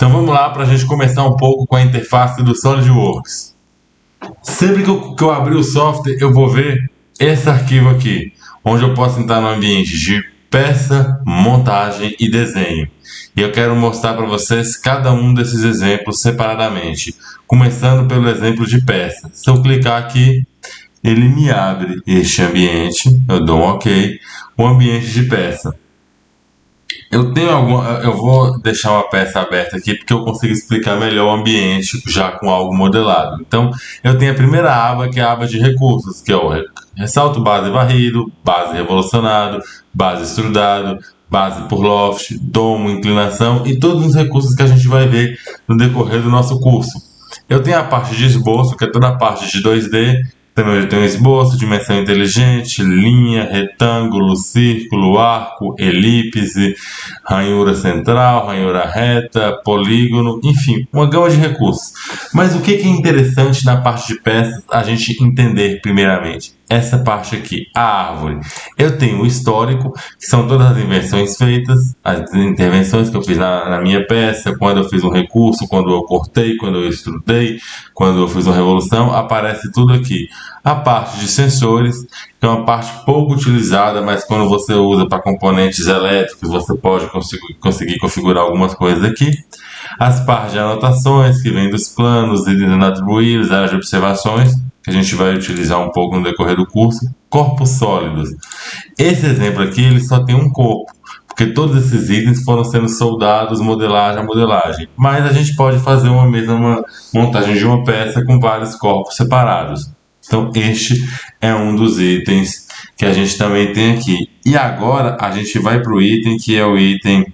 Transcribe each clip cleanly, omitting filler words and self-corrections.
Então vamos lá para a gente começar um pouco com a interface do SolidWorks. Sempre que eu abrir o software, eu vou ver esse arquivo aqui, onde eu posso entrar no ambiente de peça, montagem e desenho. E eu quero mostrar para vocês cada um desses exemplos separadamente, começando pelo exemplo de peça. Se eu clicar aqui, ele me abre este ambiente, eu dou um OK, o ambiente de peça. Eu vou deixar uma peça aberta aqui porque eu consigo explicar melhor o ambiente já com algo modelado. Então, eu tenho a primeira aba, que é a aba de recursos, que é o ressalto base varrido, base revolucionado, base extrudado, base por loft, domo, inclinação e todos os recursos que a gente vai ver no decorrer do nosso curso. Eu tenho a parte de esboço, que é toda a parte de 2D. Também eu tenho esboço, dimensão inteligente, linha, retângulo, círculo, arco, elipse, ranhura central, ranhura reta, polígono, enfim, uma gama de recursos. Mas o que é interessante na parte de peças a gente entender primeiramente? Essa parte aqui, a árvore. Eu tenho o histórico, que são todas as invenções feitas, as intervenções que eu fiz na minha peça, quando eu fiz um recurso, quando eu cortei, quando eu extrudei, quando eu fiz uma revolução, aparece tudo aqui. A parte de sensores, que é uma parte pouco utilizada, mas quando você usa para componentes elétricos, você pode conseguir configurar algumas coisas aqui. As partes de anotações, que vêm dos planos, itens atribuídos, áreas de observações, que a gente vai utilizar um pouco no decorrer do curso. Corpos sólidos. Esse exemplo aqui, ele só tem um corpo, porque todos esses itens foram sendo soldados, modelagem a modelagem. Mas a gente pode fazer uma mesma montagem de uma peça com vários corpos separados. Então, este é um dos itens que a gente também tem aqui. E agora, a gente vai para o item que é o item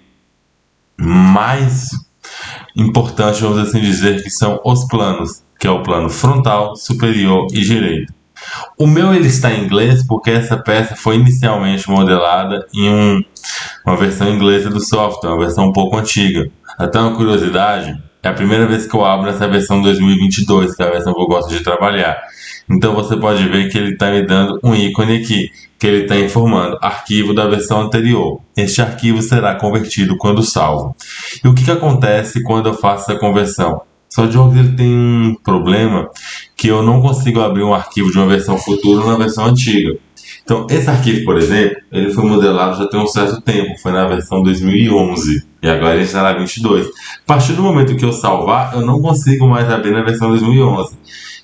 mais importante, vamos assim dizer, que são os planos, que é o plano frontal, superior e direito. O meu ele está em inglês porque essa peça foi inicialmente modelada em uma versão inglesa do software, uma versão um pouco antiga. Até uma curiosidade, é a primeira vez que eu abro essa versão 2022, que é a versão que eu gosto de trabalhar. Então você pode ver que ele está me dando um ícone aqui, que ele está informando arquivo da versão anterior. Este arquivo será convertido quando salvo. E o que acontece quando eu faço essa conversão? SolidWorks ele tem um problema que eu não consigo abrir um arquivo de uma versão futura na versão antiga. Então, esse arquivo, por exemplo, ele foi modelado já tem um certo tempo, foi na versão 2011, e agora ele está na 22. A partir do momento que eu salvar, eu não consigo mais abrir na versão 2011.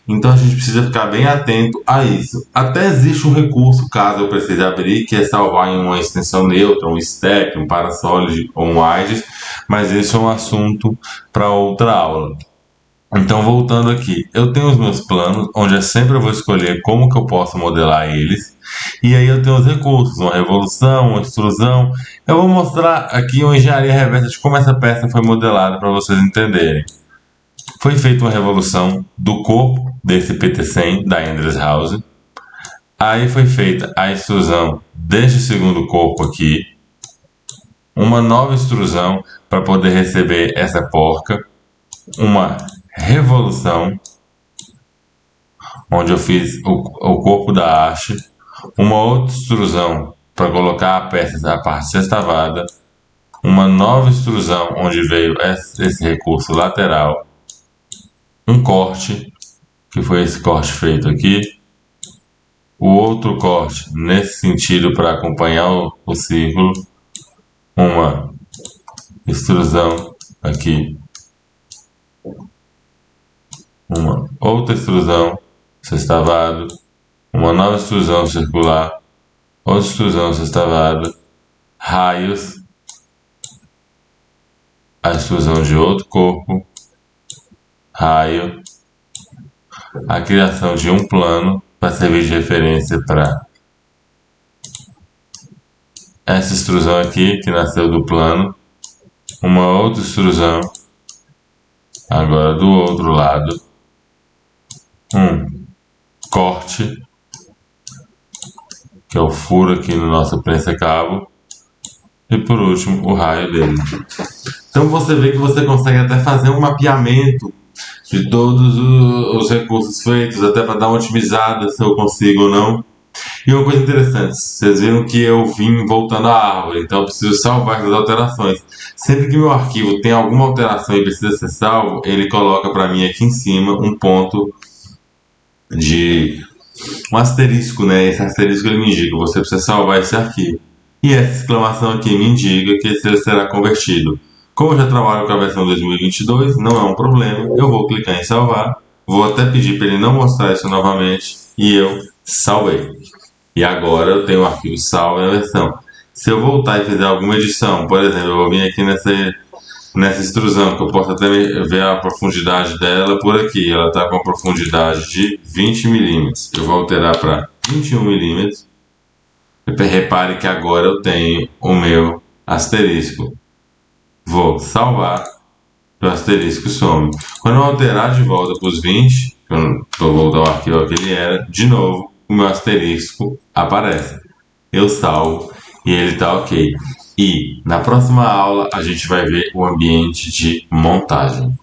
Então, a gente precisa ficar bem atento a isso. Até existe um recurso, caso eu precise abrir, que é salvar em uma extensão neutra, um step, um Parasolid ou um AIDES, mas esse é um assunto para outra aula. Então, voltando aqui, eu tenho os meus planos, onde eu sempre vou escolher como que eu posso modelar eles. E aí eu tenho os recursos, uma revolução, uma extrusão. Eu vou mostrar aqui uma engenharia reversa de como essa peça foi modelada para vocês entenderem. Foi feita uma revolução do corpo desse PT100 da Endresshouse. Aí foi feita a extrusão deste segundo corpo aqui. Uma nova extrusão para poder receber essa porca. Uma revolução, onde eu fiz o corpo da haste. Uma outra extrusão para colocar a peça da parte sextavada. Uma nova extrusão, onde veio esse recurso lateral. Um corte, que foi esse corte feito aqui. O outro corte nesse sentido para acompanhar o círculo. Uma extrusão aqui. Uma outra extrusão sextavado. Uma nova extrusão circular. Outra extrusão sextavada. Raios. A extrusão de outro corpo. Raio, a criação de um plano para servir de referência para essa extrusão aqui que nasceu do plano, uma outra extrusão agora do outro lado, um corte, que é o furo aqui no nosso prensa-cabo, e por último o raio dele. Então você vê que você consegue até fazer um mapeamento de todos os recursos feitos, até para dar uma otimizada se eu consigo ou não. E uma coisa interessante, vocês viram que eu vim voltando à árvore, então eu preciso salvar essas alterações. Sempre que meu arquivo tem alguma alteração e precisa ser salvo, ele coloca para mim aqui em cima um ponto de um asterisco, né? Esse asterisco ele me indica, você precisa salvar esse arquivo. E essa exclamação aqui me indica que ele será convertido. Como eu já trabalho com a versão 2022, não é um problema, eu vou clicar em salvar, vou até pedir para ele não mostrar isso novamente e eu salvei. E agora eu tenho o arquivo salvo na versão. Se eu voltar e fizer alguma edição, por exemplo, eu vou vir aqui nessa extrusão, que eu posso até ver a profundidade dela por aqui. Ela está com a profundidade de 20 milímetros. Eu vou alterar para 21 milímetros. Repare que agora eu tenho o meu asterisco. Vou salvar, o asterisco some. Quando eu alterar de volta para os 20, eu vou voltar ao arquivo que ele era, de novo, o meu asterisco aparece. Eu salvo e ele está ok. E na próxima aula a gente vai ver o ambiente de montagem.